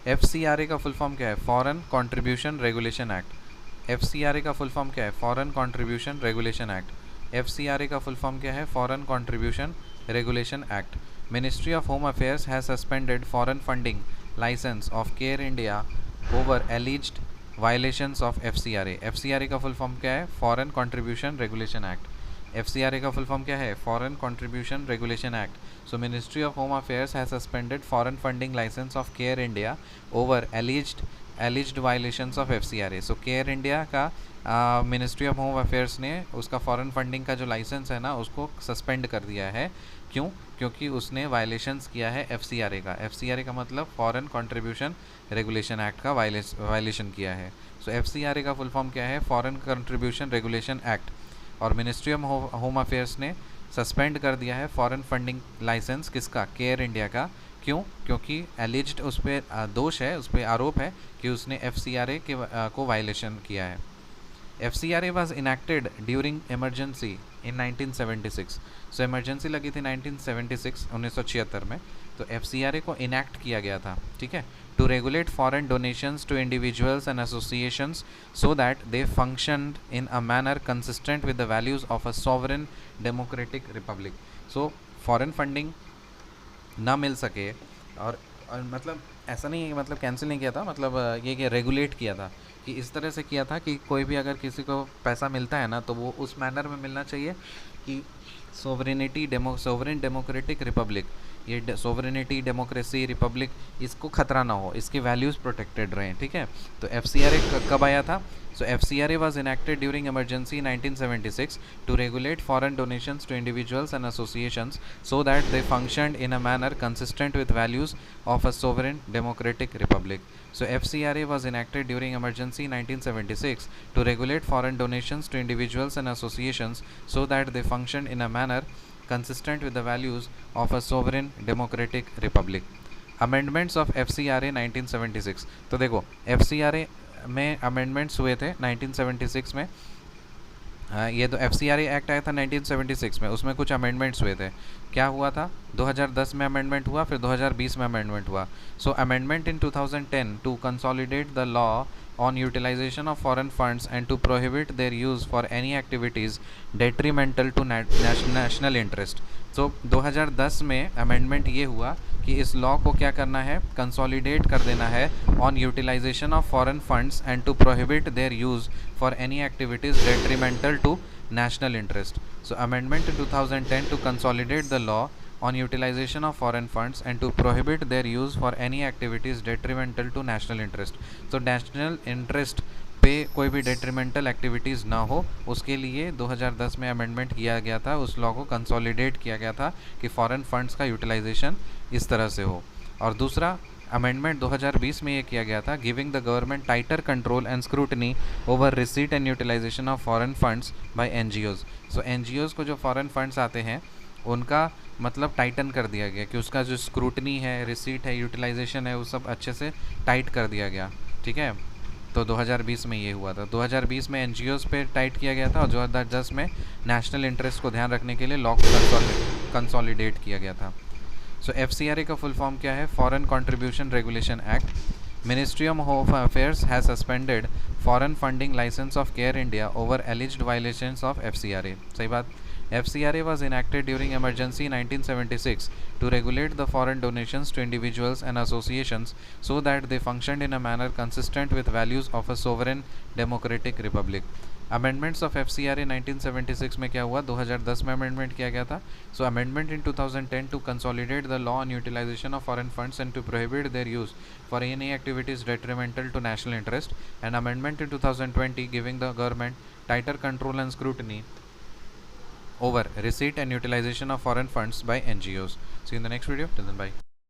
FCRA का full form क्या है? Foreign contribution regulation act. FCRA का फुल फॉर्म क्या है? Foreign contribution regulation act. FCRA का फुल फॉर्म क्या है? Foreign contribution regulation act. Ministry of home affairs has suspended foreign funding licence of CARE India over alleged violations of FCRA। FCRA का full form क्या है? Foreign contribution regulation act. FCRA का full form क्या है? Foreign contribution regulation act. So ministry of home affairs has suspended foreign funding licence of CARE India over alleged violations of FCRA। So CARE India का ministry of home affairs ने उसका foreign funding का जो licence है ना उसको suspend कर दिया है। क्यों? क्योंकि उसने वायलेशंस किया है FCRA का। FCRA का मतलब फॉरेन कंट्रीब्यूशन रेगुलेशन एक्ट का वायलेशन किया है। सो FCRA का फुल फॉर्म क्या है? Foreign contribution regulation act. और मिनिस्ट्री ऑफ होम अफेयर्स ने सस्पेंड कर दिया है फॉरेन फंडिंग लाइसेंस किसका? केयर इंडिया का। क्यों? क्योंकि एलिज्ड उस पर दोष है, उस पर आरोप है कि उसने FCRA को वायलेशन किया है। FCRA was enacted during emergency in 1976। So emergency लगी थी 1976 में, तो FCRA को इनैक्ट किया गया था, ठीक है, to regulate foreign donations to individuals and associations so that they functioned in a manner consistent with the values of a sovereign democratic republic. So foreign funding ना मिल सके और मतलब ऐसा नहीं है, मतलब कैंसिल नहीं किया था, मतलब ये कि रेगुलेट किया था, कि इस तरह से किया था कि कोई भी अगर किसी को पैसा मिलता है ना तो वो उस मैनर में मिलना चाहिए कि सोवरेन डेमोक्रेटिक रिपब्लिक, ये सोवरेनिटी डेमोक्रेसी रिपब्लिक, इसको खतरा ना हो, इसकी वैल्यूज़ प्रोटेक्टेड रहें, ठीक है। तो FCRA कब आया था? So FCRA was enacted during emergency 1976 to regulate foreign donations to individuals and associations so that they functioned in a manner consistent with values of a sovereign democratic republic. So FCRA was enacted during emergency 1976 to regulate foreign donations to individuals and associations so that they functioned in a manner consistent with the values of a sovereign democratic republic. Amendments of FCRA 1976। तो देखो FCRA में amendments हुए थे 1976 में। ये तो FCRA act आया था 1976 में, उसमें कुछ अमेंडमेंट्स हुए थे। क्या हुआ था? 2010 में अमेंडमेंट हुआ, फिर 2020 में अमेंडमेंट हुआ। So amendment in 2010 to consolidate the law on utilization of foreign funds and to prohibit their use for any activities detrimental to national interest। तो 2010 में अमेंडमेंट ये हुआ कि इस लॉ को क्या करना है? कंसोलिडेट कर देना है on utilisation of foreign funds and to prohibit their use for any activities detrimental to national interest। So amendment in 2010 to consolidate the law on utilization of foreign funds and to prohibit their use for any activities detrimental to national interest। तो national interest पे कोई भी detrimental activities ना हो, उसके लिए 2010 में amendment किया गया था, उस लॉ को कंसोलिडेट किया गया था कि फॉरेन फंड्स का यूटिलाइजेशन इस तरह से हो। और दूसरा अमेंडमेंट 2020 में ये किया गया था, giving the government tighter control and scrutiny over receipt and utilisation of foreign funds by NGOs। सो NGOs को जो फॉरेन फंड्स आते हैं उनका मतलब टाइटन कर दिया गया कि उसका जो स्क्रूटनी है, रिसीट है, यूटिलाइजेशन है, वो सब अच्छे से टाइट कर दिया गया, ठीक है। तो 2020 में ये हुआ था। 2020 में NGOs पे टाइट किया गया था और 2010 में नेशनल इंटरेस्ट को ध्यान रखने के लिए लॉ को कंसोलिडेट किया गया था। सो FCRA का फुल फॉर्म क्या है? Foreign contribution regulation act. Ministry of home affairs has suspended foreign funding licence of CARE India over alleged violations of FCRA। सही बात। FCRA was enacted during emergency 1976 to regulate the foreign donations to individuals and associations so that they functioned in a manner consistent with values of a sovereign democratic republic। Amendments of FCRA 1976 में क्या हुआ? 2010 में amendment किया गया था। So amendment in 2010 to consolidate the law on utilisation of foreign funds and to prohibit their use for any activities detrimental to national interest, and amendment in 2020 giving the government tighter control and scrutiny over receipt and utilization of foreign funds by NGOs। See you in the next video. Till then, bye.